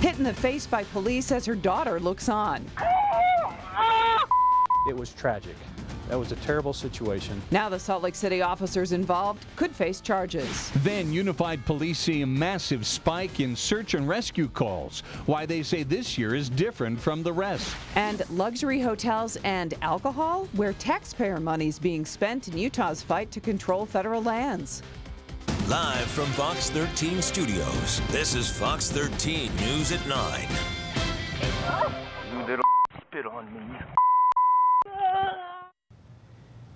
Hit in the face by police as her daughter looks on. It was tragic. That was a terrible situation. Now the Salt Lake City officers involved could face charges. Then Unified Police see a massive spike in search and rescue calls. Why they say this year is different from the rest. And luxury hotels and alcohol, where taxpayer money is being spent in Utah's fight to control federal lands. Live from Fox 13 Studios, this is Fox 13 News at 9. You little spit on me.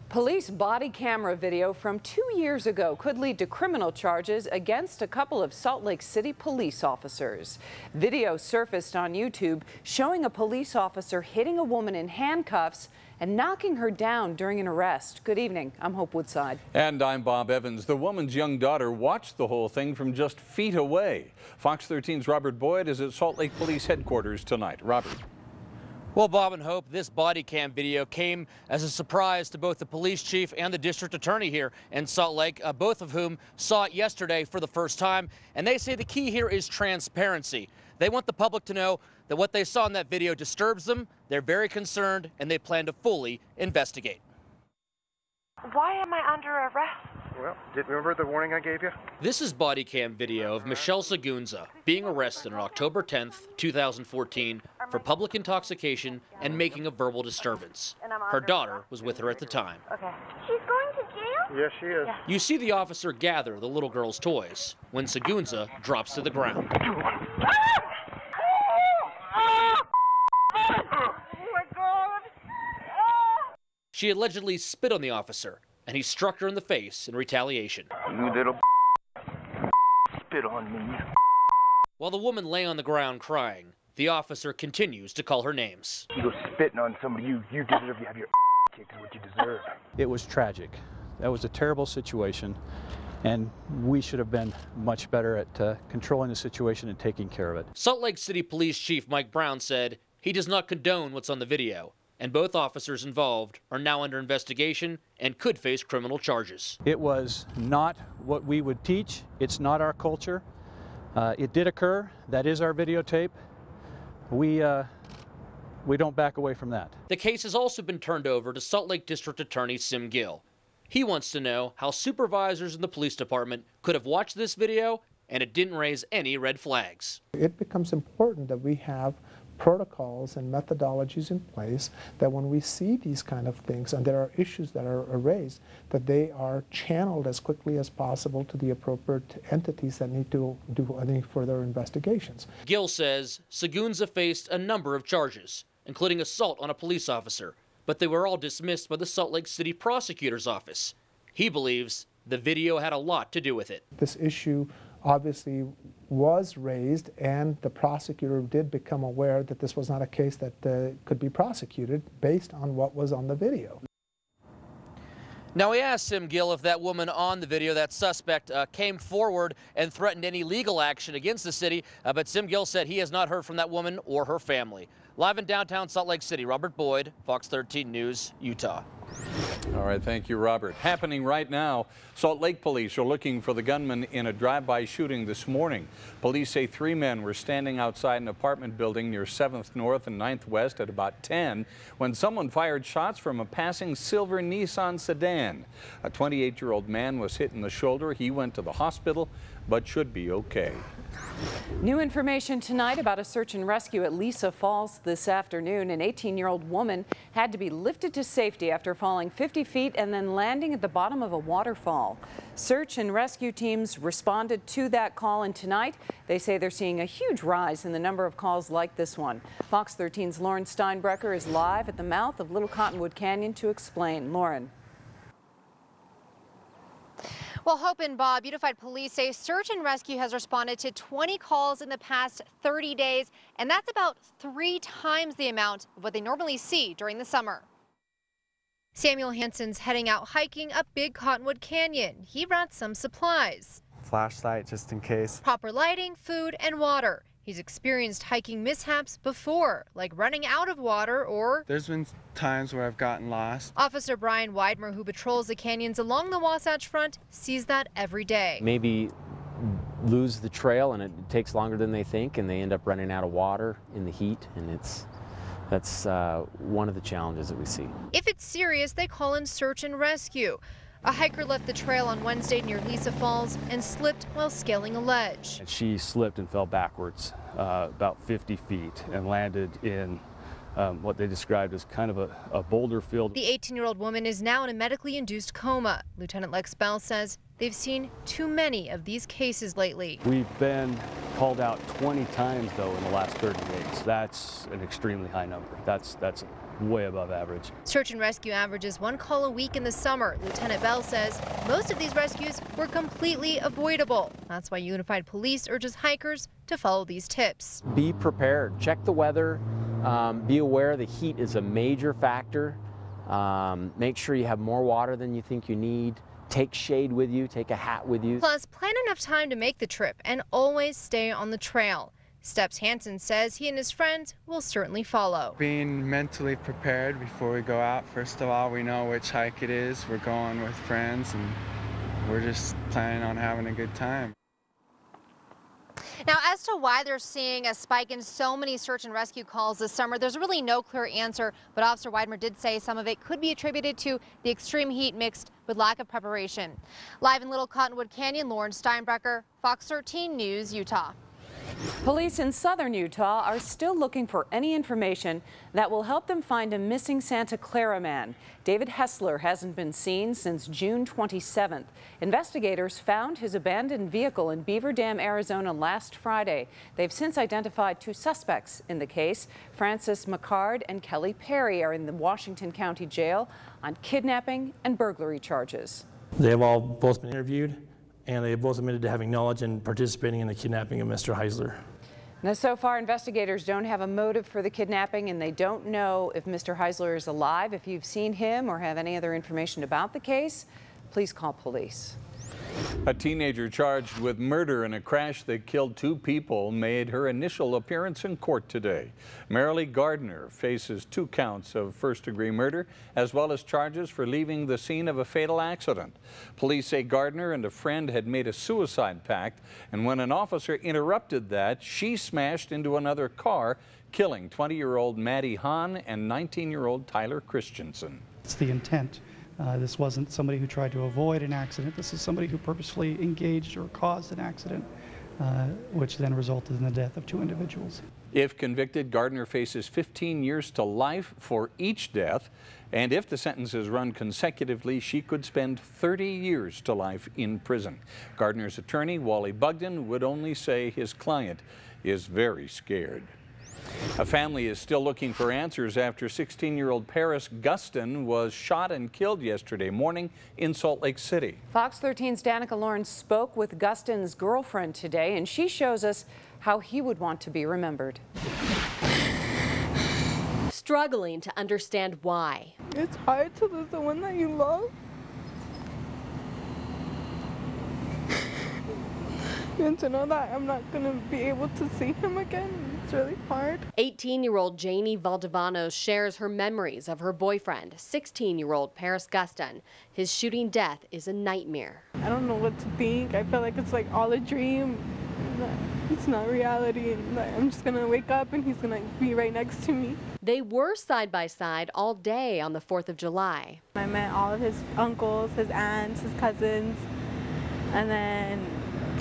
Police body camera video from 2 years ago could lead to criminal charges against a couple of Salt Lake City police officers. Video surfaced on YouTube showing a police officer hitting a woman in handcuffs and knocking her down during an arrest. Good evening. I'm Hope Woodside. And I'm Bob Evans. The woman's young daughter watched the whole thing from just feet away. Fox 13's Robert Boyd is at Salt Lake Police headquarters tonight. Robert. Well, Bob and Hope, this body cam video came as a surprise to both the police chief and the district attorney here in Salt Lake, both of whom saw it yesterday for the first time. And they say the key here is transparency. They want the public to know that what they saw in that video disturbs them. They're very concerned, and they plan to fully investigate. Why am I under arrest? Well, remember the warning I gave you? This is body cam video of Michelle Sagunza being arrested on October 10th, 2014 for public intoxication and making a verbal disturbance. Her daughter was with her at the time. Okay. She's going to jail? Yes, she is. Yeah. You see the officer gather the little girl's toys when Sagunza drops to the ground. Oh my God! She allegedly spit on the officer, and he struck her in the face in retaliation. You little spit on me. While the woman lay on the ground crying, the officer continues to call her names. You go spitting on somebody, you deserve to have your kicked is what you deserve. It was tragic. That was a terrible situation, and we should have been much better at controlling the situation and taking care of it. Salt Lake City Police Chief Mike Brown said he does not condone what's on the video, and both officers involved are now under investigation and could face criminal charges. It was not what we would teach. It's not our culture. It did occur. That is our videotape. We don't back away from that. The case has also been turned over to Salt Lake District Attorney Sim Gill. He wants to know how supervisors in the police department could have watched this video and it didn't raise any red flags. It becomes important that we have protocols and methodologies in place that when we see these kind of things and there are issues that are raised, that they are channeled as quickly as possible to the appropriate entities that need to do any further investigations. Gill says Sagunza faced a number of charges, including assault on a police officer, but they were all dismissed by the Salt Lake City prosecutor's office. He believes the video had a lot to do with it. This issue obviously was raised, and the prosecutor did become aware that this was not a case that could be prosecuted based on what was on the video. Now, we asked Sim Gill if that woman on the video, that suspect, came forward and threatened any legal action against the city, but Sim Gill said he has not heard from that woman or her family. Live in downtown Salt Lake City, Robert Boyd, Fox 13 News, Utah. All right, thank you, Robert. Happening right now, Salt Lake police are looking for the gunman in a drive-by shooting this morning. Police say 3 men were standing outside an apartment building near 7th North and 9th West at about 10 when someone fired shots from a passing silver Nissan sedan. A 28-year-old man was hit in the shoulder. He went to the hospital, but should be okay. New information tonight about a search and rescue at Lisa Falls this afternoon. An 18-year-old woman had to be lifted to safety after falling 50 feet and then landing at the bottom of a waterfall. Search and rescue teams responded to that call, and tonight they say they're seeing a huge rise in the number of calls like this one. Fox 13's Lauren Steinbrecher is live at the mouth of Little Cottonwood Canyon to explain. Lauren. Well, Hope and Bob, Unified Police say search and rescue has responded to 20 calls in the past 30 days, and that's about 3 times the amount of what they normally see during the summer. Samuel Hansen's heading out hiking up Big Cottonwood Canyon. He brought some supplies. Flashlight just in case. Proper lighting, food, and water. He's experienced hiking mishaps before, like running out of water or... There's been times where I've gotten lost. Officer Brian Weidmer, who patrols the canyons along the Wasatch Front, sees that every day. Maybe lose the trail, and it takes longer than they think, and they end up running out of water in the heat, and that's one of the challenges that we see. If it's serious, they call in search and rescue. A hiker left the trail on Wednesday near Lisa Falls and slipped while scaling a ledge. She slipped and fell backwards about 50 feet and landed in what they described as kind of a boulder field. The 18-year-old woman is now in a medically induced coma. Lieutenant Lex Bell says they've seen too many of these cases lately. We've been called out 20 times, though, in the last 30 days. That's an extremely high number. That's way above average. Search and rescue averages 1 call a week in the summer. Lieutenant Bell says most of these rescues were completely avoidable. That's why Unified Police urges hikers to follow these tips. Be prepared. Check the weather. Be aware the heat is a major factor. Make sure you have more water than you think you need. Take shade with you. Take a hat with you. Plus, plan enough time to make the trip and always stay on the trail. Steps Hansen says he and his friends will certainly follow. Being mentally prepared before we go out. First of all, we know which hike it is. We're going with friends, and we're just planning on having a good time. Now, as to why they're seeing a spike in so many search and rescue calls this summer, there's really no clear answer, but Officer Weidmer did say some of it could be attributed to the extreme heat mixed with lack of preparation. Live in Little Cottonwood Canyon, Lauren Steinbrecher, Fox 13 News, Utah. Police in southern Utah are still looking for any information that will help them find a missing Santa Clara man. David Hessler hasn't been seen since June 27th. Investigators found his abandoned vehicle in Beaver Dam, Arizona last Friday. They've since identified 2 suspects in the case. Francis McCard and Kelly Perry are in the Washington County Jail on kidnapping and burglary charges. They have all both been interviewed, and they have both admitted to having knowledge and participating in the kidnapping of Mr. Heisler. Now, so far, investigators don't have a motive for the kidnapping, and they don't know if Mr. Heisler is alive. If you've seen him or have any other information about the case, please call police. A teenager charged with murder in a crash that killed 2 people made her initial appearance in court today. Marilee Gardner faces 2 counts of first-degree murder, as well as charges for leaving the scene of a fatal accident. Police say Gardner and a friend had made a suicide pact, and when an officer interrupted that, she smashed into another car, killing 20-year-old Maddie Hahn and 19-year-old Tyler Christensen. It's the intent. This wasn't somebody who tried to avoid an accident. This is somebody who purposefully engaged or caused an accident, which then resulted in the death of 2 individuals. If convicted, Gardner faces 15 years to life for each death, and if the sentences run consecutively, she could spend 30 years to life in prison. Gardner's attorney, Wally Bugden, would only say his client is very scared. A family is still looking for answers after 16-year-old Paris Gustin was shot and killed yesterday morning in Salt Lake City. Fox 13's Danica Lawrence spoke with Gustin's girlfriend today, and she shows us how he would want to be remembered. Struggling to understand why. It's hard to lose the one that you love. And to know that I'm not going to be able to see him again, it's really hard. 18-year-old Janie Valdivano shares her memories of her boyfriend, 16-year-old Paris Gustin. His shooting death is a nightmare. I don't know what to think. I feel like it's like all a dream. It's not reality. And I'm just going to wake up and he's going to be right next to me. They were side by side all day on the 4th of July. I met all of his uncles, his aunts, his cousins, and then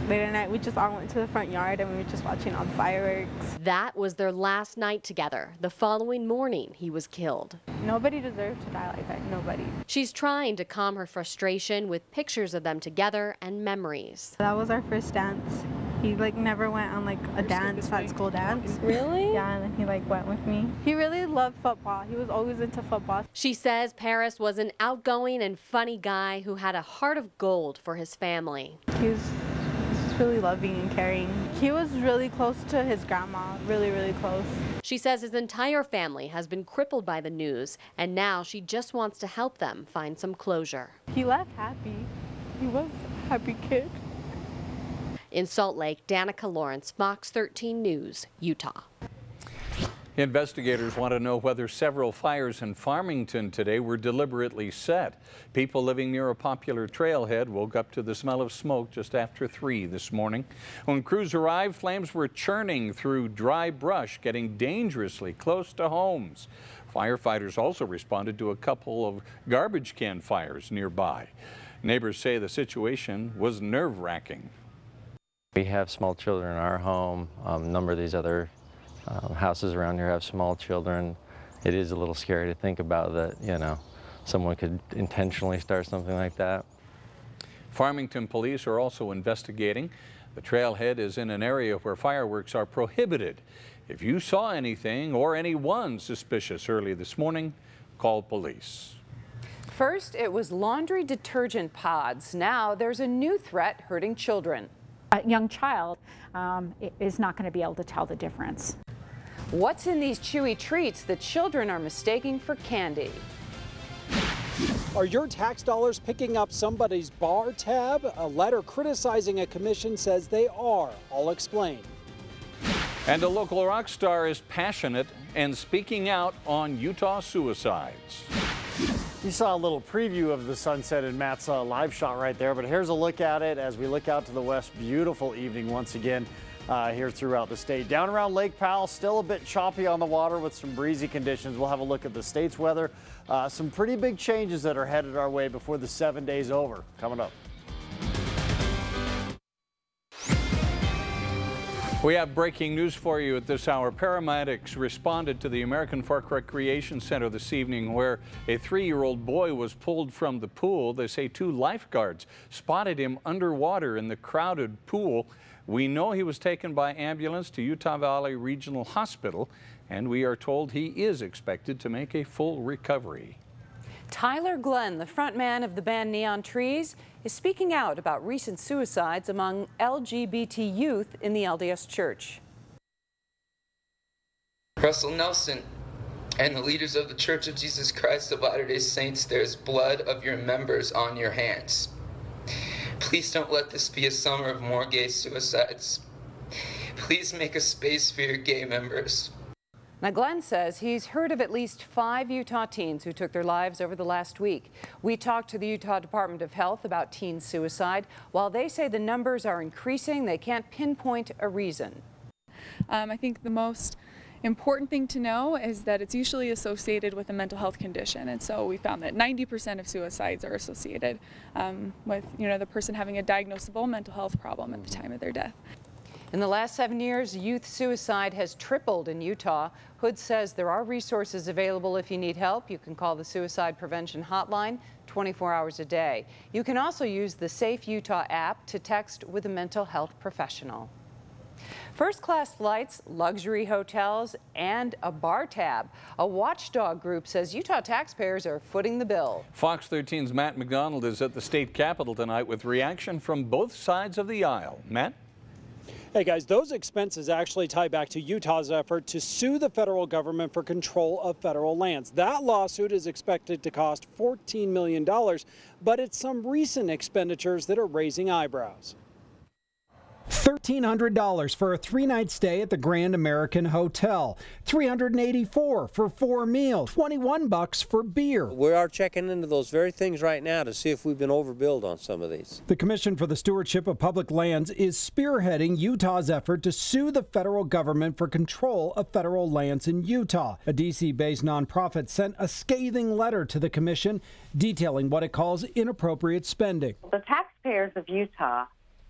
later at night, we just all went to the front yard and we were just watching all the fireworks. That was their last night together. The following morning, he was killed. Nobody deserved to die like that, nobody. She's trying to calm her frustration with pictures of them together and memories. That was our first dance. He never went on a dance, at school dance. Really? Yeah, and then he went with me. He really loved football. He was always into football. She says Paris was an outgoing and funny guy who had a heart of gold for his family. He was really loving and caring. He was really close to his grandma, really, really close. She says his entire family has been crippled by the news, and now she just wants to help them find some closure. He left happy. He was a happy kid. In Salt Lake, Danica Lawrence, Fox 13 News, Utah. Investigators want to know whether several fires in Farmington today were deliberately set. People living near a popular trailhead woke up to the smell of smoke just after 3 this morning. When crews arrived, flames were churning through dry brush, getting dangerously close to homes. Firefighters also responded to a couple of garbage can fires nearby. Neighbors say the situation was nerve-wracking. We have small children in our home. A number of these other houses around here have small children. It is a little scary to think about that, you know, someone could intentionally start something like that. Farmington police are also investigating. The trailhead is in an area where fireworks are prohibited. If you saw anything or anyone suspicious early this morning, call police. First, it was laundry detergent pods. Now there's a new threat hurting children. A young child is not going to be able to tell the difference. What's in these chewy treats that children are mistaking for candy? Are your tax dollars picking up somebody's bar tab? A letter criticizing a commission says they are. I'll explain. And a local rock star is passionate and speaking out on Utah suicides. You saw a little preview of the sunset in Matt's live shot right there, but here's a look at it as we look out to the west. Beautiful evening once again here throughout the state. Down around Lake Powell, still a bit choppy on the water with some breezy conditions. We'll have a look at the state's weather. Some pretty big changes that are headed our way before the 7 days over. Coming up. We have breaking news for you at this hour. Paramedics responded to the American Fork Recreation Center this evening where a 3-year-old boy was pulled from the pool. They say 2 lifeguards spotted him underwater in the crowded pool. We know he was taken by ambulance to Utah Valley Regional Hospital, and we are told he is expected to make a full recovery. Tyler Glenn, the frontman of the band Neon Trees, is speaking out about recent suicides among LGBT youth in the LDS Church. Russell Nelson and the leaders of the Church of Jesus Christ of Latter-day Saints, there's blood of your members on your hands. Please don't let this be a summer of more gay suicides. Please make a space for your gay members. Now, Glenn says he's heard of at least 5 Utah teens who took their lives over the last week. We talked to the Utah Department of Health about teen suicide. While they say the numbers are increasing, they can't pinpoint a reason. I think the most important thing to know is that it's usually associated with a mental health condition, and so we found that 90% of suicides are associated with the person having a diagnosable mental health problem at the time of their death. In the last 7 years, youth suicide has tripled in Utah. Hood says there are resources available if you need help. You can call the Suicide Prevention Hotline 24 hours a day. You can also use the Safe Utah app to text with a mental health professional. First-class flights, luxury hotels, and a bar tab. A watchdog group says Utah taxpayers are footing the bill. Fox 13's Matt McDonald is at the state capitol tonight with reaction from both sides of the aisle. Matt? Hey guys, those expenses actually tie back to Utah's effort to sue the federal government for control of federal lands. That lawsuit is expected to cost $14 million, but it's some recent expenditures that are raising eyebrows. $1,300 for a 3-night stay at the Grand American Hotel, $384 for 4 meals, $21 for beer. We are checking into those very things right now to see if we've been overbilled on some of these. The Commission for the Stewardship of Public Lands is spearheading Utah's effort to sue the federal government for control of federal lands in Utah. A D.C.-based nonprofit sent a scathing letter to the Commission detailing what it calls inappropriate spending. The taxpayers of Utah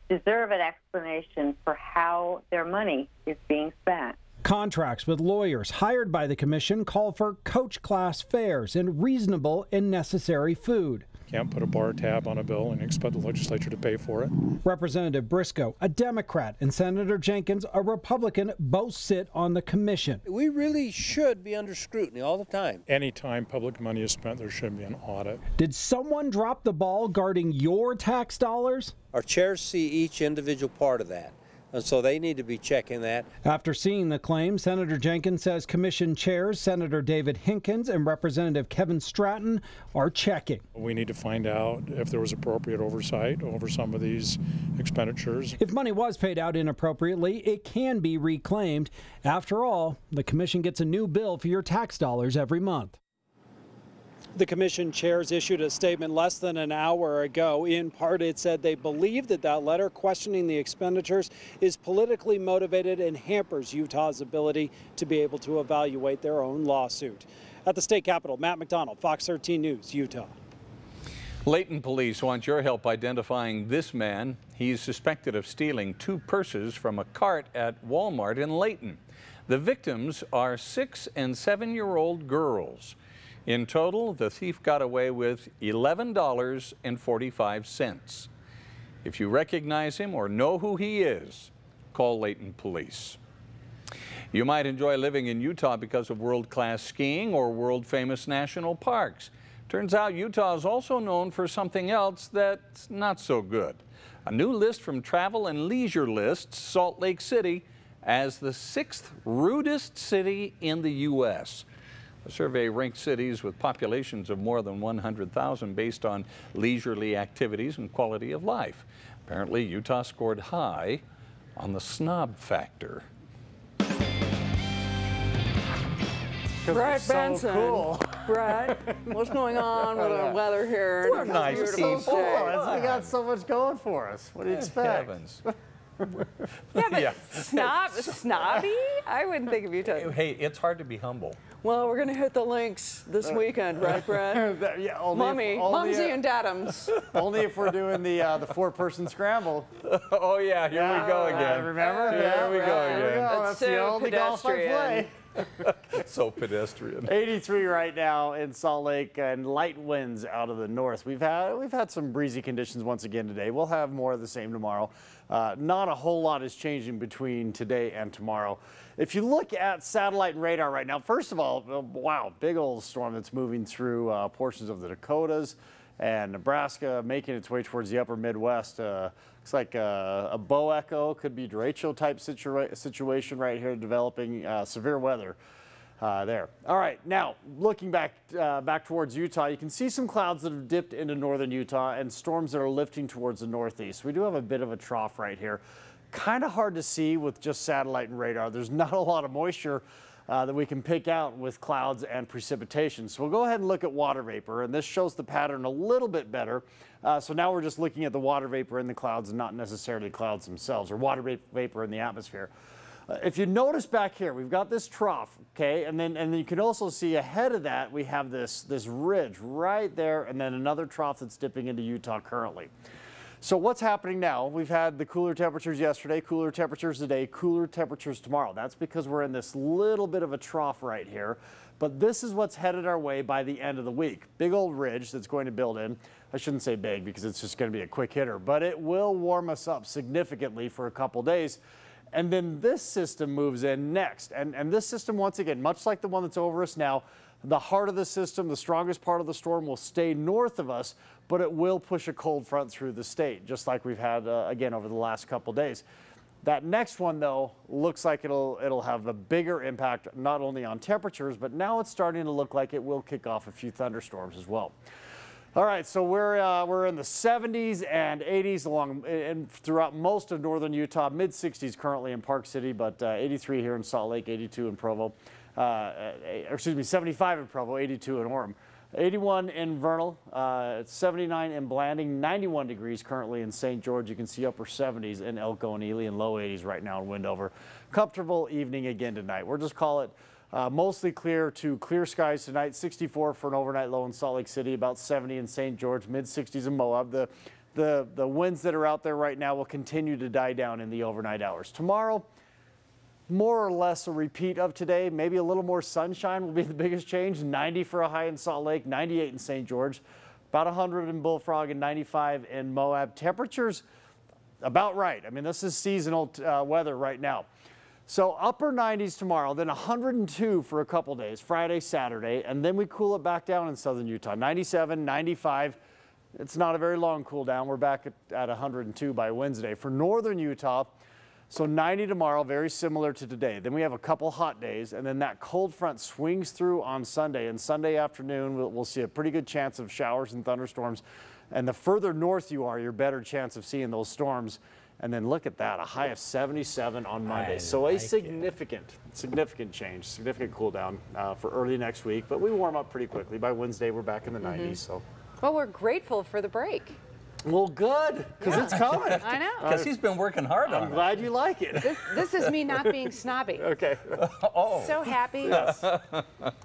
deserve an explanation for how their money is being spent. Contracts with lawyers hired by the commission call for coach class fares and reasonable and necessary food. Can't put a bar tab on a bill and expect the legislature to pay for it. Representative Briscoe, a Democrat, and Senator Jenkins, a Republican, both sit on the commission. We really should be under scrutiny all the time. Anytime public money is spent, there should be an audit. Did someone drop the ball guarding your tax dollars? Our chairs see each individual part of that. And so they need to be checking that. After seeing the claim, Senator Jenkins says Commission chairs Senator David Hinkins and Representative Kevin Stratton are checking. We need to find out if there was appropriate oversight over some of these expenditures. If money was paid out inappropriately, it can be reclaimed. After all, the Commission gets a new bill for your tax dollars every month. The Commission chairs issued a statement less than an hour ago. In part, it said they believe that letter questioning the expenditures is politically motivated and hampers Utah's ability to be able to evaluate their own lawsuit. At the state capitol, Matt McDonald, Fox 13 News, Utah. Layton police want your help identifying this man. He's suspected of stealing 2 purses from a cart at Walmart in Layton. The victims are 6- and 7-year-old girls. In total, the thief got away with $11.45. If you recognize him or know who he is, call Layton Police. You might enjoy living in Utah because of world-class skiing or world-famous national parks. Turns out Utah is also known for something else that's not so good. A new list from Travel and Leisure lists Salt Lake City as the 6th rudest city in the U.S. The survey ranked cities with populations of more than 100,000 based on leisurely activities and quality of life. Apparently, Utah scored high on the snob factor. Brett so Benson. Cool. Brett, what's going on with the weather here? We're nice people. We got so much going for us. What do you expect? Heavens. Yeah, but snobby? I wouldn't think of Utah. Hey, it's hard to be humble. Well, we're going to hit the links this weekend, right, Brett? Yeah, Mumsy and Dadums. Only if we're doing the 4-person scramble. Oh, yeah, here we go again. Remember? Here we go again. That's the only golf I play. So pedestrian. 83 right now in Salt Lake and light winds out of the north. We've had some breezy conditions once again today. We'll have more of the same tomorrow. Not a whole lot is changing between today and tomorrow. If you look at satellite and radar right now, first of all, wow, big old storm that's moving through portions of the Dakotas and Nebraska, making its way towards the upper Midwest. Looks like a bow echo, could be derecho type situation right here, developing severe weather there. All right, now looking back towards Utah, you can see some clouds that have dipped into northern Utah and storms that are lifting towards the northeast. We do have a bit of a trough right here. Kind of hard to see with just satellite and radar. There's not a lot of moisture that we can pick out with clouds and precipitation. So we'll go ahead and look at water vapor, and this shows the pattern a little bit better. So now we're just looking at the water vapor in the clouds and not necessarily clouds themselves, or water vapor in the atmosphere. If you notice back here, we've got this trough, okay, and then you can also see ahead of that we have this ridge right there, and then another trough that's dipping into Utah currently. So what's happening now? We've had the cooler temperatures yesterday, cooler temperatures today, cooler temperatures tomorrow. That's because we're in this little bit of a trough right here. But this is what's headed our way by the end of the week. Big old ridge that's going to build in. I shouldn't say big because it's just going to be a quick hitter, but it will warm us up significantly for a couple days. And then this system moves in next. And this system, once again, much like the one that's over us now, the heart of the system, the strongest part of the storm will stay north of us, but it will push a cold front through the state, just like we've had, again, over the last couple days. That next one, though, looks like it'll have a bigger impact, not only on temperatures, but now it's starting to look like it will kick off a few thunderstorms as well. All right, so we're in the 70s and 80s and throughout most of northern Utah, mid-60s currently in Park City, but 83 here in Salt Lake, 82 in Provo. 75 in Provo, 82 in Orem. 81 in Vernal, 79 in Blanding, 91 degrees currently in St. George. You can see upper 70s in Elko and Ely and low 80s right now in Windover. Comfortable evening again tonight. We'll just call it mostly clear to clear skies tonight. 64 for an overnight low in Salt Lake City, about 70 in St. George, mid-60s in Moab. The winds that are out there right now will continue to die down in the overnight hours. Tomorrow, more or less a repeat of today. Maybe a little more sunshine will be the biggest change. 90 for a high in Salt Lake, 98 in St. George, about 100 in Bullfrog and 95 in Moab. Temperatures about right. I mean, this is seasonal weather right now. So upper 90s tomorrow, then 102 for a couple days, Friday, Saturday, and then we cool it back down in southern Utah. 97, 95. It's not a very long cool down. We're back at 102 by Wednesday. For northern Utah, So 90 tomorrow, very similar to today. Then we have a couple hot days, and then that cold front swings through on Sunday. And Sunday afternoon, we'll see a pretty good chance of showers and thunderstorms. And the further north you are, your better chance of seeing those storms. And then look at that, a high of 77 on Monday. So a significant change, significant cool down for early next week. But we warm up pretty quickly. By Wednesday, we're back in the 90s. So. Well, we're grateful for the break. Well, good, because it's coming. I know. Because he's been working hard on it. I'm glad you like it. This is me not being snobby. Okay. Oh. So happy. Yes.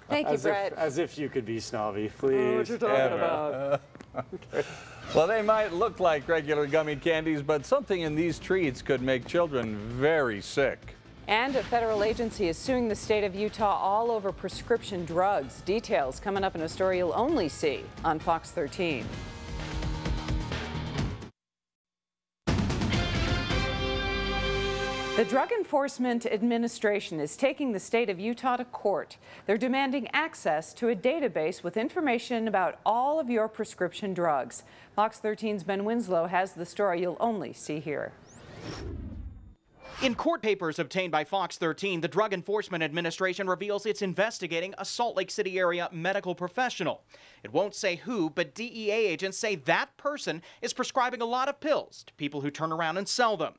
Thank you, Brett. As if you could be snobby, please. What you talking about? Okay. Well, they might look like regular gummy candies, but something in these treats could make children very sick. And a federal agency is suing the state of Utah all over prescription drugs. Details coming up in a story you'll only see on Fox 13. The Drug Enforcement Administration is taking the state of Utah to court. They're demanding access to a database with information about all of your prescription drugs. Fox 13's Ben Winslow has the story you'll only see here. In court papers obtained by Fox 13, the Drug Enforcement Administration reveals it's investigating a Salt Lake City area medical professional. It won't say who, but DEA agents say that person is prescribing a lot of pills to people who turn around and sell them.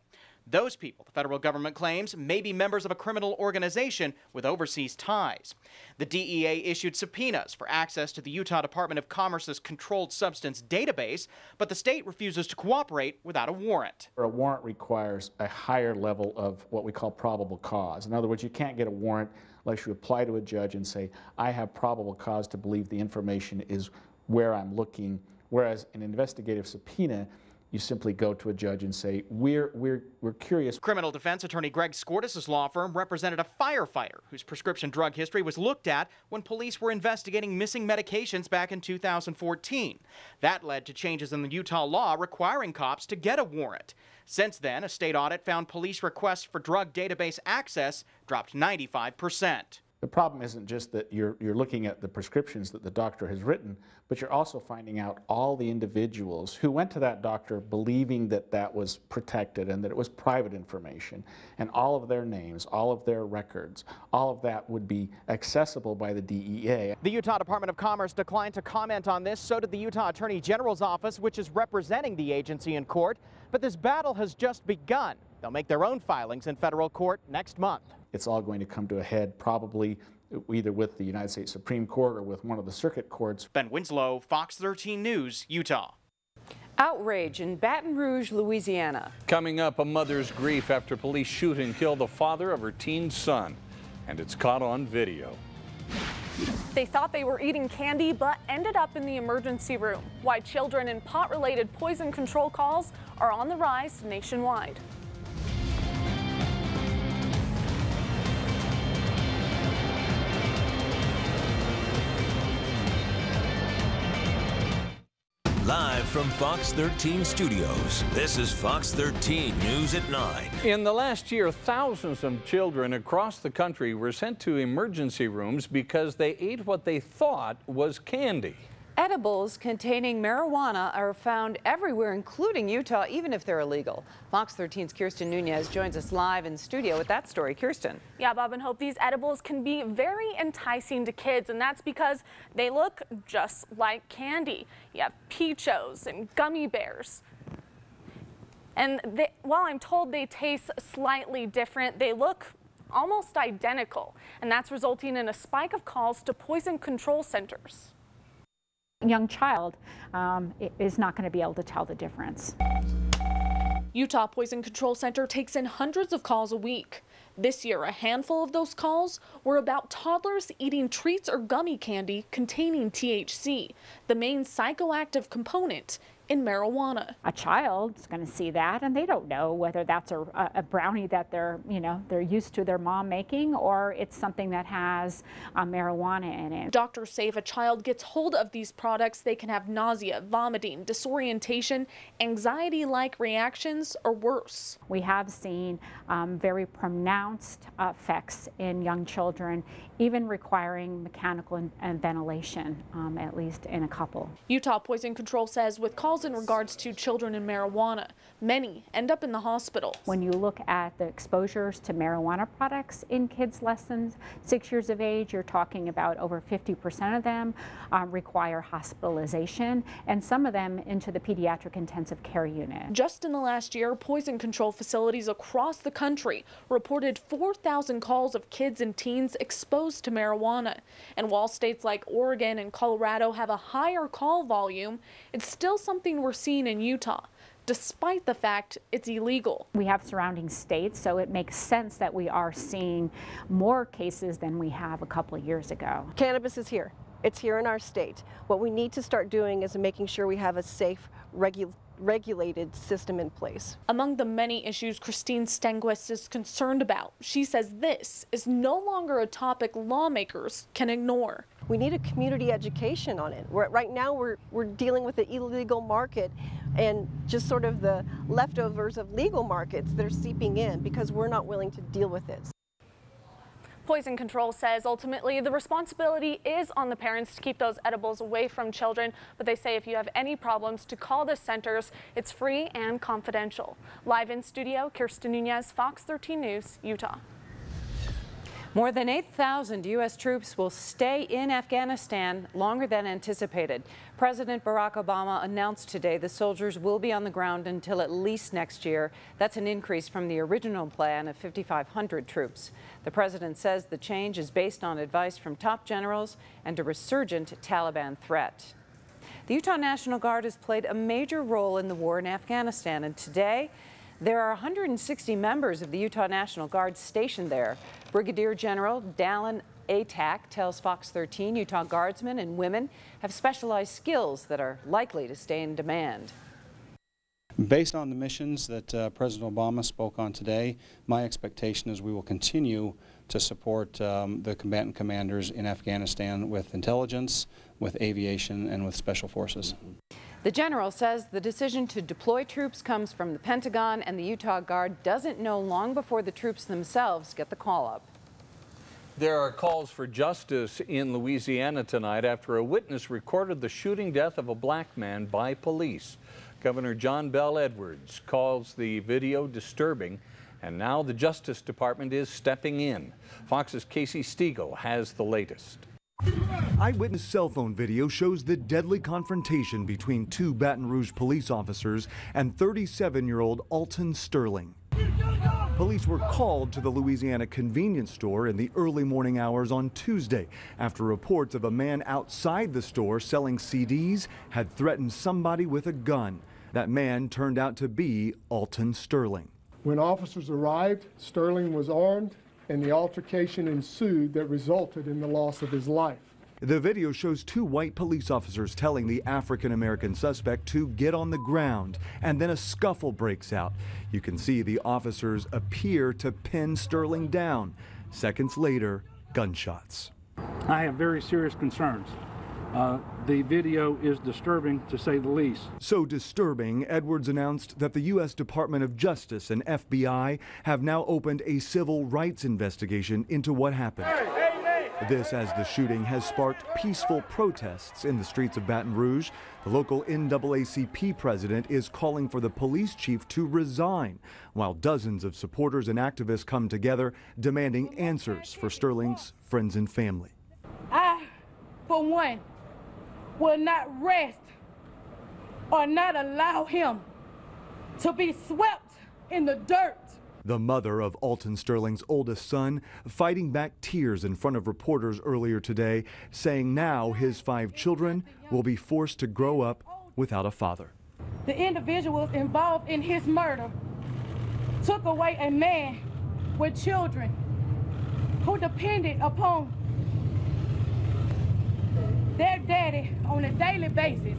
Those people, the federal government claims, may be members of a criminal organization with overseas ties. The DEA issued subpoenas for access to the Utah Department of Commerce's Controlled Substance Database, but the state refuses to cooperate without a warrant. A warrant requires a higher level of what we call probable cause. In other words, you can't get a warrant unless you apply to a judge and say, I have probable cause to believe the information is where I'm looking, whereas an investigative subpoena, you simply go to a judge and say, we're curious. Criminal defense attorney Greg Skordas' law firm represented a firefighter whose prescription drug history was looked at when police were investigating missing medications back in 2014. That led to changes in the Utah law requiring cops to get a warrant. Since then, a state audit found police requests for drug database access dropped 95%. The problem isn't just that you're looking at the prescriptions that the doctor has written, but you're also finding out all the individuals who went to that doctor believing that that was protected and that it was private information, and all of their names, all of their records, all of that would be accessible by the DEA. The Utah Department of Commerce declined to comment on this. So did the Utah Attorney General's office, which is representing the agency in court. But this battle has just begun. They'll make their own filings in federal court next month. It's all going to come to a head probably either with the United States Supreme Court or with one of the circuit courts. Ben Winslow, Fox 13 News, Utah. Outrage in Baton Rouge, Louisiana. Coming up, a mother's grief after police shoot and kill the father of her teen son. And it's caught on video. They thought they were eating candy, but ended up in the emergency room. Why children and pot-related poison control calls are on the rise nationwide. Live from Fox 13 studios, this is Fox 13 News at 9. In the last year, thousands of children across the country were sent to emergency rooms because they ate what they thought was candy. Edibles containing marijuana are found everywhere, including Utah, even if they're illegal. Fox 13's Kirsten Nunez joins us live in studio with that story. Kirsten. Yeah, Bob and Hope, these edibles can be very enticing to kids, and that's because they look just like candy. You have Peachos and gummy bears. And while I'm told they taste slightly different, they look almost identical, and that's resulting in a spike of calls to poison control centers. Young child is not going to be able to tell the difference. Utah Poison Control Center takes in hundreds of calls a week. This year, a handful of those calls were about toddlers eating treats or gummy candy containing THC, the main psychoactive component in marijuana. A child is going to see that, and they don't know whether that's a brownie that they're used to their mom making, or it's something that has marijuana in it. Doctors say if a child gets hold of these products, they can have nausea, vomiting, disorientation, anxiety-like reactions, or worse. We have seen very pronounced effects in young children, even requiring mechanical and ventilation, at least in a couple. Utah Poison Control says with calls calls in regards to children and marijuana. Many end up in the hospital. When you look at the exposures to marijuana products in kids less than 6 years of age, you're talking about over 50% of them require hospitalization, and some of them into the pediatric intensive care unit. Just in the last year, poison control facilities across the country reported 4,000 calls of kids and teens exposed to marijuana. And while states like Oregon and Colorado have a higher call volume, it's still something we're seeing in Utah, despite the fact it's illegal. We have surrounding states, so it makes sense that we are seeing more cases than we have a couple of years ago. Cannabis is here. It's here in our state. What we need to start doing is making sure we have a safe, regulated system in place. Among the many issues Christine Stenquist is concerned about, she says this is no longer a topic lawmakers can ignore. We need a community education on it. Right now we're dealing with the illegal market and just sort of the leftovers of legal markets that are seeping in because we're not willing to deal with it. Poison control says ultimately the responsibility is on the parents to keep those edibles away from children, but they say if you have any problems to call the centers. It's free and confidential. Live in studio, Kirsten Nunez, Fox 13 News, Utah. More than 8,000 U.S. troops will stay in Afghanistan longer than anticipated. President Barack Obama announced today the soldiers will be on the ground until at least next year. That's an increase from the original plan of 5,500 troops. The president says the change is based on advice from top generals and a resurgent Taliban threat. The Utah National Guard has played a major role in the war in Afghanistan, and today there are 160 members of the Utah National Guard stationed there. Brigadier General Dallin Atack tells Fox 13 Utah Guardsmen and women have specialized skills that are likely to stay in demand. Based on the missions that President Obama spoke on today, my expectation is we will continue to support the combatant commanders in Afghanistan with intelligence, with aviation, and with special forces. The general says the decision to deploy troops comes from the Pentagon, and the Utah Guard doesn't know long before the troops themselves get the call up. There are calls for justice in Louisiana tonight after a witness recorded the shooting death of a black man by police. Governor John Bel Edwards calls the video disturbing, and now the Justice Department is stepping in. Fox's Casey Stiegel has the latest. Eyewitness cell phone video shows the deadly confrontation between two Baton Rouge police officers and 37-year-old Alton Sterling. Police were called to the Louisiana convenience store in the early morning hours on Tuesday after reports of a man outside the store selling CDs had threatened somebody with a gun. That man turned out to be Alton Sterling. When officers arrived, Sterling was armed, and the altercation ensued that resulted in the loss of his life. The video shows two white police officers telling the African-American suspect to get on the ground, and then a scuffle breaks out. You can see the officers appear to pin Sterling down. Seconds later, gunshots. I have very serious concerns. The video is disturbing, to say the least. So disturbing, Edwards announced that the U.S. Department of Justice and FBI have now opened a civil rights investigation into what happened. This as the shooting has sparked peaceful protests in the streets of Baton Rouge. The local NAACP president is calling for the police chief to resign, while dozens of supporters and activists come together demanding answers for Sterling's friends and family. I, for one, will not rest or not allow him to be swept in the dirt. The mother of Alton Sterling's oldest son fighting back tears in front of reporters earlier today, saying now his 5 children will be forced to grow up without a father. The individuals involved in his murder took away a man with children who depended upon their daddy on a daily basis.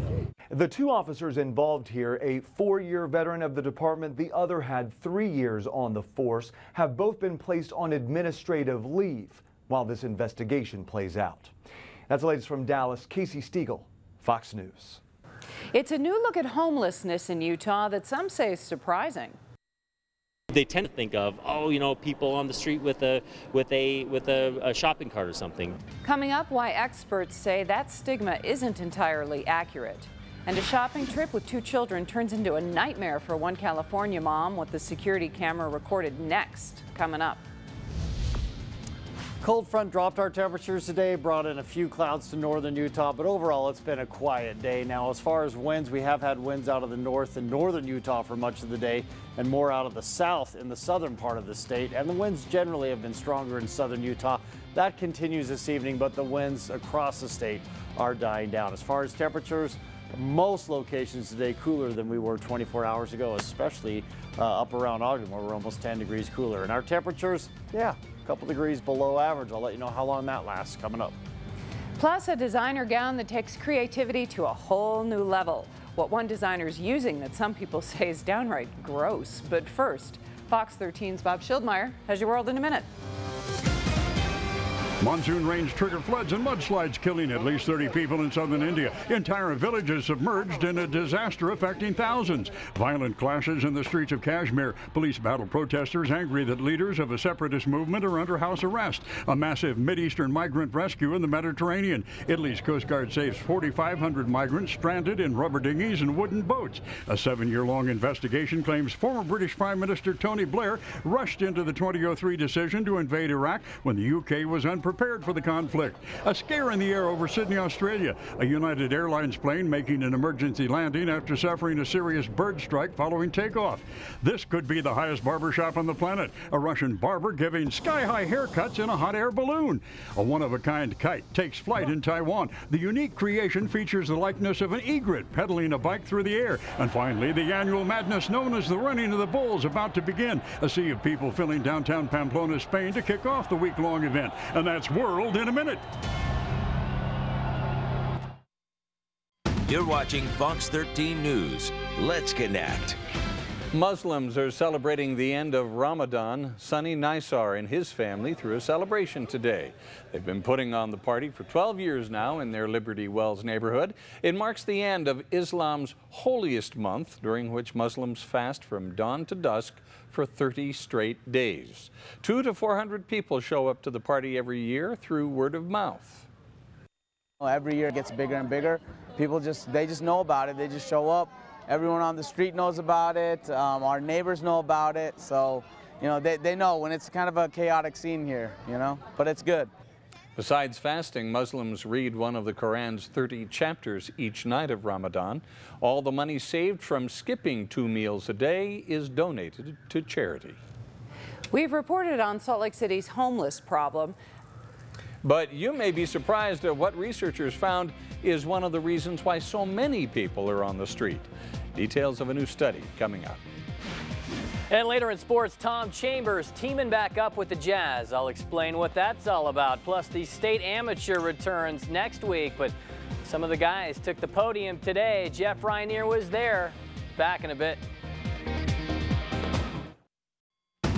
The two officers involved here, a 4-year veteran of the department, the other had 3 years on the force, have both been placed on administrative leave while this investigation plays out. That's the latest from Dallas. Casey Stiegel, Fox News. It's a new look at homelessness in Utah that some say is surprising. They tend to think of, oh, you know, people on the street with a shopping cart or something. Coming up, why experts say that stigma isn't entirely accurate. And a shopping trip with 2 children turns into a nightmare for one California mom. What the security camera recorded next, coming up. Cold front dropped our temperatures today, brought in a few clouds to northern Utah, but overall it's been a quiet day. Now, as far as winds, we have had winds out of the north and northern Utah for much of the day, and more out of the south in the southern part of the state. And the winds generally have been stronger in southern Utah. That continues this evening, but the winds across the state are dying down. As far as temperatures, most locations today cooler than we were 24 hours ago, especially up around Ogden, where we're almost 10 degrees cooler. And our temperatures, yeah, a couple degrees below average. I'll let you know how long that lasts coming up. Plus, a designer gown that takes creativity to a whole new level. What one designer's using that some people say is downright gross. But first, Fox 13's Bob Schildmeyer has your world in a minute. Monsoon rains trigger floods and mudslides, killing at least 30 people in southern India. Entire villages submerged in a disaster affecting thousands. Violent clashes in the streets of Kashmir. Police battle protesters angry that leaders of a separatist movement are under house arrest. A massive Mideastern migrant rescue in the Mediterranean. Italy's Coast Guard saves 4,500 migrants stranded in rubber dinghies and wooden boats. A 7-year-long investigation claims former British Prime Minister Tony Blair rushed into the 2003 decision to invade Iraq when the UK was unprepared for the conflict. A scare in the air over Sydney, Australia. A United Airlines plane making an emergency landing after suffering a serious bird strike following takeoff. This could be the highest barbershop on the planet. A Russian barber giving sky-high haircuts in a hot air balloon. A one-of-a-kind kite takes flight in Taiwan. The unique creation features the likeness of an egret pedaling a bike through the air. And finally, the annual madness known as the Running of the Bulls about to begin. A sea of people filling downtown Pamplona, Spain to kick off the week-long event. And that's World in a Minute. You're watching Fox 13 News. Let's connect. Muslims are celebrating the end of Ramadan. Sunny Nisar and his family threw a celebration today. They've been putting on the party for 12 years now in their Liberty Wells neighborhood. It marks the end of Islam's holiest month, during which Muslims fast from dawn to dusk for 30 straight days. 200 to 400 people show up to the party every year through word of mouth. Every year it gets bigger and bigger. People they just know about it. They just show up. Everyone on the street knows about it. Our neighbors know about it. So, you know, they know when it's kind of a chaotic scene here, you know, but it's good. Besides fasting, Muslims read one of the Quran's 30 chapters each night of Ramadan. All the money saved from skipping 2 meals a day is donated to charity. We've reported on Salt Lake City's homeless problem. But you may be surprised at what researchers found is one of the reasons why so many people are on the street. Details of a new study coming up. And later in sports, Tom Chambers teaming back up with the Jazz. I'll explain what that's all about. Plus, the state amateur returns next week. But some of the guys took the podium today. Jeff Reinier was there. Back in a bit.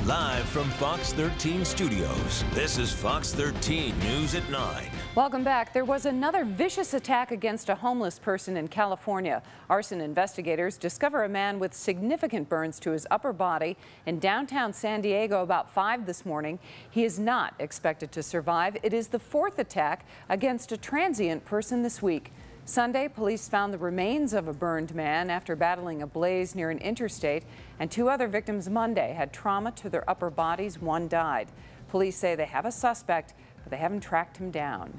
Live from Fox 13 Studios, this is Fox 13 News at 9. Welcome back. There was another vicious attack against a homeless person in California. Arson investigators discover a man with significant burns to his upper body in downtown San Diego about 5 this morning. He is not expected to survive. It is the 4th attack against a transient person this week. Sunday, police found the remains of a burned man after battling a blaze near an interstate, and 2 other victims Monday had trauma to their upper bodies. 1 died. Police say they have a suspect, but they haven't tracked him down.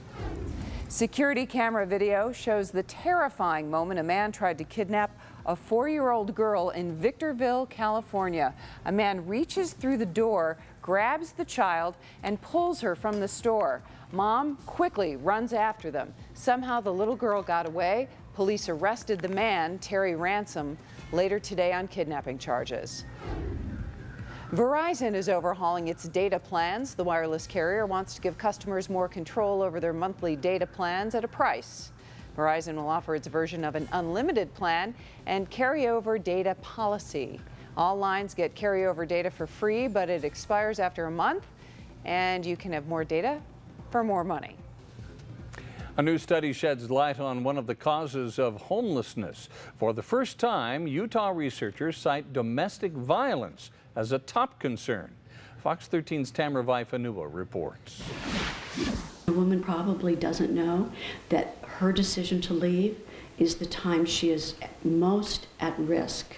Security camera video shows the terrifying moment a man tried to kidnap a 4-year-old girl in Victorville, California. A man reaches through the door, grabs the child, and pulls her from the store. Mom quickly runs after them. Somehow the little girl got away. Police arrested the man, Terry Ransom, later today on kidnapping charges. Verizon is overhauling its data plans. The wireless carrier wants to give customers more control over their monthly data plans at a price. Verizon will offer its version of an unlimited plan and carryover data policy. All lines get carryover data for free, but it expires after a month, and you can have more data for more money. A new study sheds light on one of the causes of homelessness. For the first time, Utah researchers cite domestic violence as a top concern. Fox 13's Tamara Vaifanua reports. The woman probably doesn't know that her decision to leave is the time she is most at risk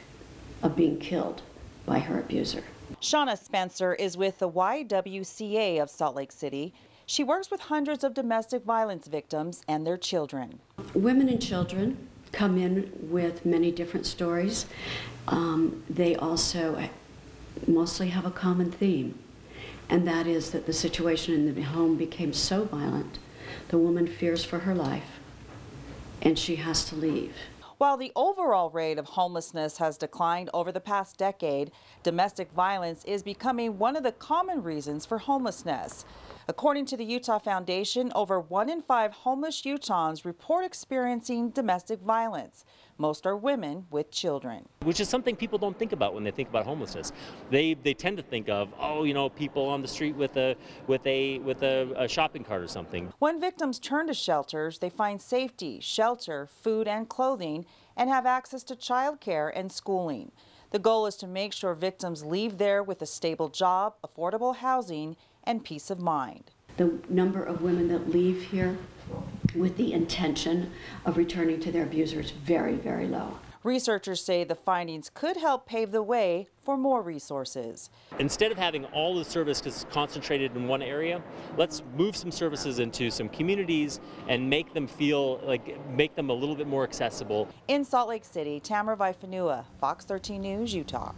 of being killed by her abuser. Shauna Spencer is with the YWCA of Salt Lake City. She works with hundreds of domestic violence victims and their children. Women and children come in with many different stories. They also mostly have a common theme, and that is that the situation in the home became so violent, the woman fears for her life, and she has to leave. While the overall rate of homelessness has declined over the past decade, domestic violence is becoming one of the common reasons for homelessness. According to the Utah Foundation, over 1 in 5 homeless Utahns report experiencing domestic violence. Most are women with children. Which is something people don't think about when they think about homelessness. They tend to think of, oh, you know, people on the street with a shopping cart or something. When victims turn to shelters, they find safety, shelter, food and clothing, and have access to childcare and schooling. The goal is to make sure victims leave there with a stable job, affordable housing, and peace of mind. The number of women that leave here with the intention of returning to their abuser is very, very low. Researchers say the findings could help pave the way for more resources. Instead of having all the services concentrated in one area, let's move some services into some communities and make them make them a little bit more accessible. In Salt Lake City, Tamara Vaifanua, Fox 13 News, Utah.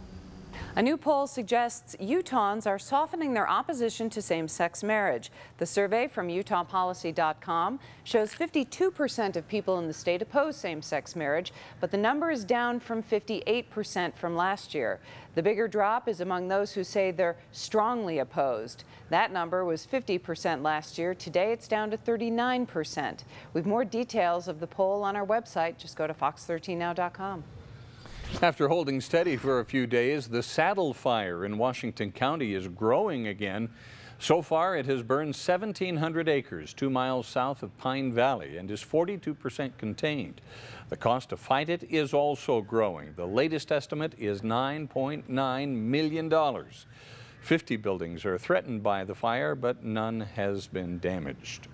A new poll suggests Utahns are softening their opposition to same-sex marriage. The survey from UtahPolicy.com shows 52% of people in the state oppose same-sex marriage, but the number is down from 58% from last year. The bigger drop is among those who say they're strongly opposed. That number was 50% last year. Today it's down to 39%. With more details of the poll on our website, just go to fox13now.com. After holding steady for a few days, the saddle fire in Washington County is growing again. So far, it has burned 1,700 acres 2 miles south of Pine Valley and is 42% contained. The cost to fight it is also growing. The latest estimate is $9.9 million. 50 buildings are threatened by the fire, but none has been damaged.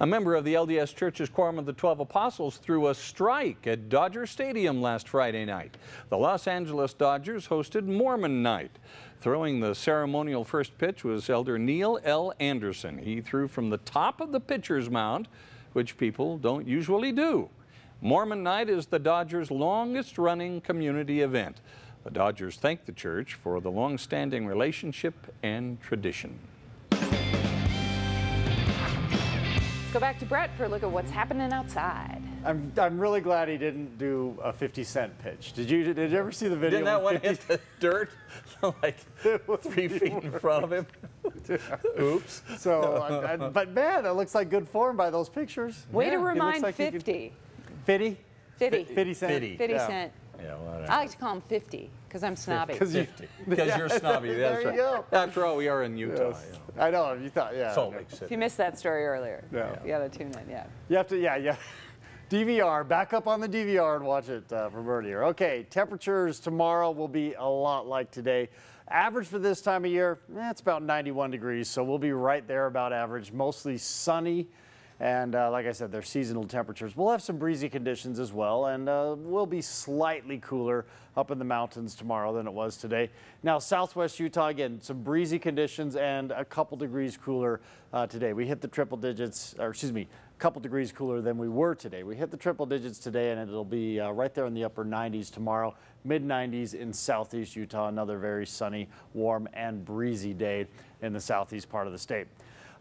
A member of the LDS Church's Quorum of the 12 Apostles threw a strike at Dodger Stadium last Friday night. The Los Angeles Dodgers hosted Mormon Night. Throwing the ceremonial first pitch was Elder Neil L. Anderson. He threw from the top of the pitcher's mound, which people don't usually do. Mormon Night is the Dodgers' longest-running community event. The Dodgers thank the church for the long-standing relationship and tradition. Let's go back to Brett for a look at what's happening outside. I'm really glad he didn't do a 50-cent pitch. Did you ever see the video? Didn't that one hit the dirt like 3 feet in front of him? Oops. So, but man, it looks like good form by those pictures. Way to remind like 50. 50? 50. 50 cent. 50 cent. Yeah, whatever. I like to call him 50 because I'm snobby. Because you're snobby. That's there you right. go. After all, we are in Utah. Yes. Yeah. I know. You thought, yeah. Salt Lake City. If you missed that story earlier, yeah. You got to tune in. Yeah. You have to, yeah. DVR, back up on the DVR and watch it from earlier. Okay, temperatures tomorrow will be a lot like today. Average for this time of year, it's about 91 degrees, so we'll be right there about average. Mostly sunny, and like I said, they're seasonal temperatures. We'll have some breezy conditions as well, and we'll be slightly cooler up in the mountains tomorrow than it was today. Now, southwest Utah, again, some breezy conditions and a couple degrees cooler today. We hit the triple digits, or excuse me, couple degrees cooler than we were today. We hit the triple digits today, and it'll be right there in the upper 90s tomorrow, mid-90s in southeast Utah. Another very sunny, warm, and breezy day in the southeast part of the state.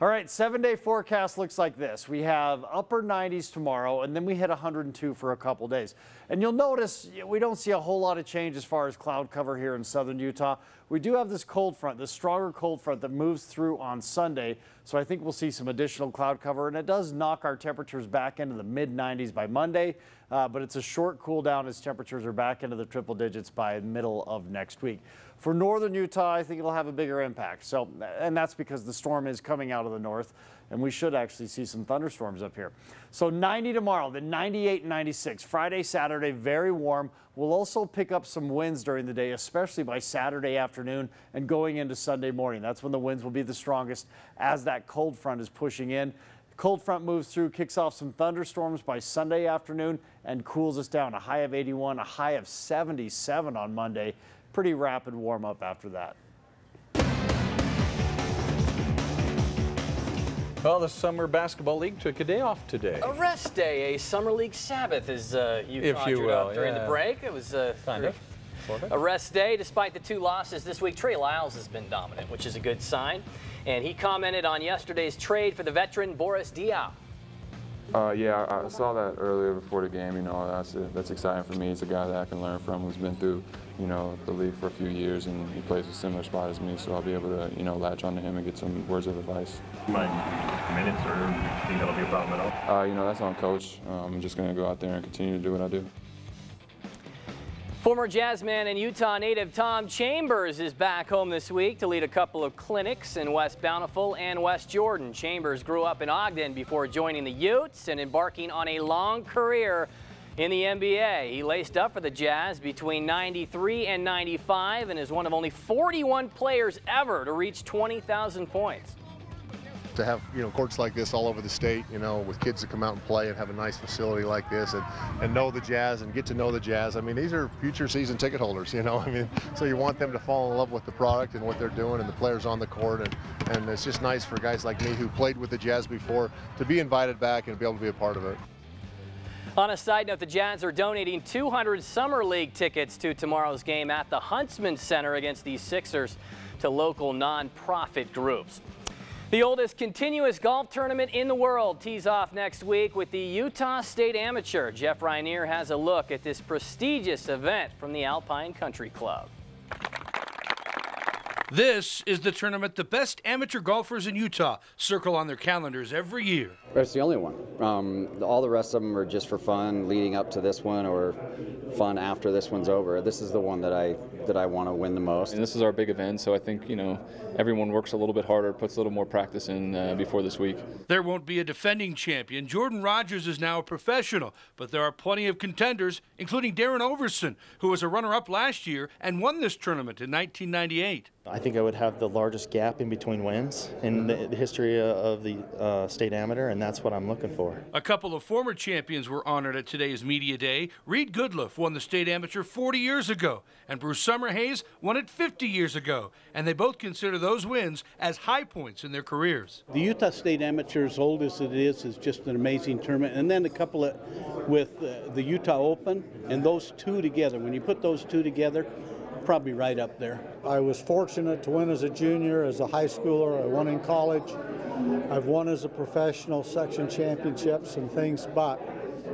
All right, 7-day forecast looks like this. We have upper 90s tomorrow, and then we hit 102 for a couple days. And you'll notice we don't see a whole lot of change as far as cloud cover here in southern Utah. We do have this cold front, this stronger cold front that moves through on Sunday. So I think we'll see some additional cloud cover, and it does knock our temperatures back into the mid-90s by Monday. But it's a short cool down as temperatures are back into the triple digits by middle of next week. For northern Utah, I think it'll have a bigger impact. So, and that's because the storm is coming out of the north, and we should actually see some thunderstorms up here. So 90 tomorrow, then 98 and 96. Friday, Saturday, very warm. We'll also pick up some winds during the day, especially by Saturday afternoon and going into Sunday morning. That's when the winds will be the strongest as that cold front is pushing in. Cold front moves through, kicks off some thunderstorms by Sunday afternoon and cools us down. A high of 81, a high of 77 on Monday. Pretty rapid warm up after that. Well, the Summer Basketball League took a day off today. A rest day, a Summer League Sabbath, as you If you conjured will, up during yeah. the break. It was Kind of, sort of. a rest day. Despite the 2 losses this week, Trey Lyles has been dominant, which is a good sign. And he commented on yesterday's trade for the veteran Boris Diaw. Yeah, I saw that earlier before the game. You know, that's exciting for me. He's a guy that I can learn from, who's been through, you know, the league for a few years, and he plays a similar spot as me. So I'll be able to, you know, latch onto him and get some words of advice. Like minutes, or do you think that'll be a problem at all? You know, that's on coach. I'm just going to go out there and continue to do what I do. Former Jazzman and Utah native Tom Chambers is back home this week to lead a couple of clinics in West Bountiful and West Jordan. Chambers grew up in Ogden before joining the Utes and embarking on a long career in the NBA. He laced up for the Jazz between '93 and '95 and is one of only 41 players ever to reach 20,000 points. To have, you know, courts like this all over the state, you know, with kids to come out and play and have a nice facility like this and know the Jazz and get to know the Jazz. I mean, these are future season ticket holders, you know. I mean, so you want them to fall in love with the product and what they're doing and the players on the court. And it's just nice for guys like me who played with the Jazz before to be invited back and be able to be a part of it. On a side note, the Jazz are donating 200 Summer League tickets to tomorrow's game at the Huntsman Center against the Sixers to local nonprofit groups. The oldest continuous golf tournament in the world tees off next week with the Utah State Amateur. Jeff Rainier has a look at this prestigious event from the Alpine Country Club. This is the tournament the best amateur golfers in Utah circle on their calendars every year. It's the only one. All the rest of them are just for fun leading up to this one or fun after this one's over. This is the one that I want to win the most. And this is our big event, so I think, you know, everyone works a little bit harder, puts a little more practice in before this week. There won't be a defending champion. Jordan Rogers is now a professional, but there are plenty of contenders, including Darren Overson, who was a runner-up last year and won this tournament in 1998. I think I would have the largest gap in between wins in the history of the state amateur, and that's what I'm looking for. A couple of former champions were honored at today's media day. Reed Goodliff won the state amateur 40 years ago, and Bruce Summerhays won it 50 years ago, and they both consider those wins as high points in their careers. The Utah State Amateur, as old as it is just an amazing tournament, and then a couple of, with the Utah Open, and those two together, when you put those two together, probably right up there. I was fortunate to win as a junior, as a high schooler. I won in college. I've won as a professional, section championships and things, but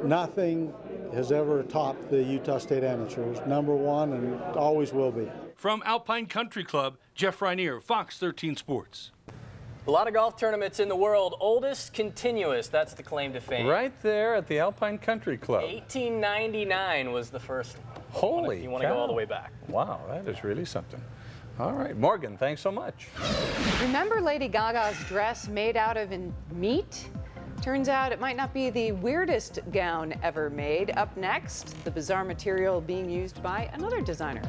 nothing has ever topped the Utah State Amateurs. #1 and always will be. From Alpine Country Club, Jeff Rainier, Fox 13 Sports. A lot of golf tournaments in the world. Oldest continuous, that's the claim to fame. Right there at the Alpine Country Club. 1899 was the first. Holy If you want to go all the way back. Wow, that is really something. All right, Morgan, thanks so much. Remember Lady Gaga's dress made out of meat? Turns out it might not be the weirdest gown ever made. Up next, the bizarre material being used by another designer.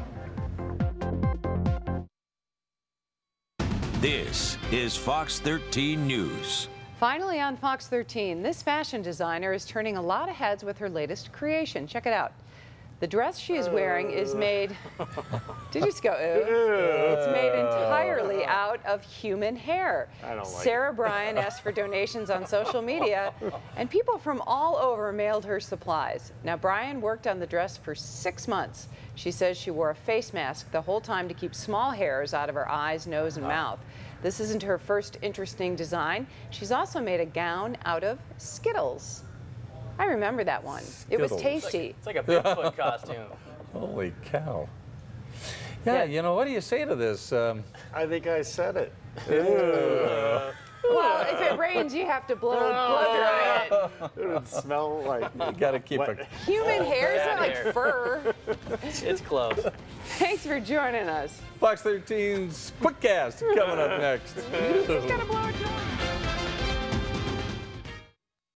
This is Fox 13 News. Finally on Fox 13, this fashion designer is turning a lot of heads with her latest creation. Check it out. The dress she is wearing is made, did you just go, ooh? It's made entirely out of human hair. I don't like Sarah Bryan asked for donations on social media, and people from all over mailed her supplies. Now, Bryan worked on the dress for 6 months. She says she wore a face mask the whole time to keep small hairs out of her eyes, nose, and mouth. This isn't her first interesting design. She's also made a gown out of Skittles. I remember that one. It was tasty. It's like a Bigfoot costume. Holy cow. Yeah, you know, what do you say to this? I think I said it. Well, if it rains, you have to blow dry it. It would smell like... You got to keep it. Human hair is not like fur. It's close. Thanks for joining us. Fox 13's Quickcast coming up next. He's got to blow it dry.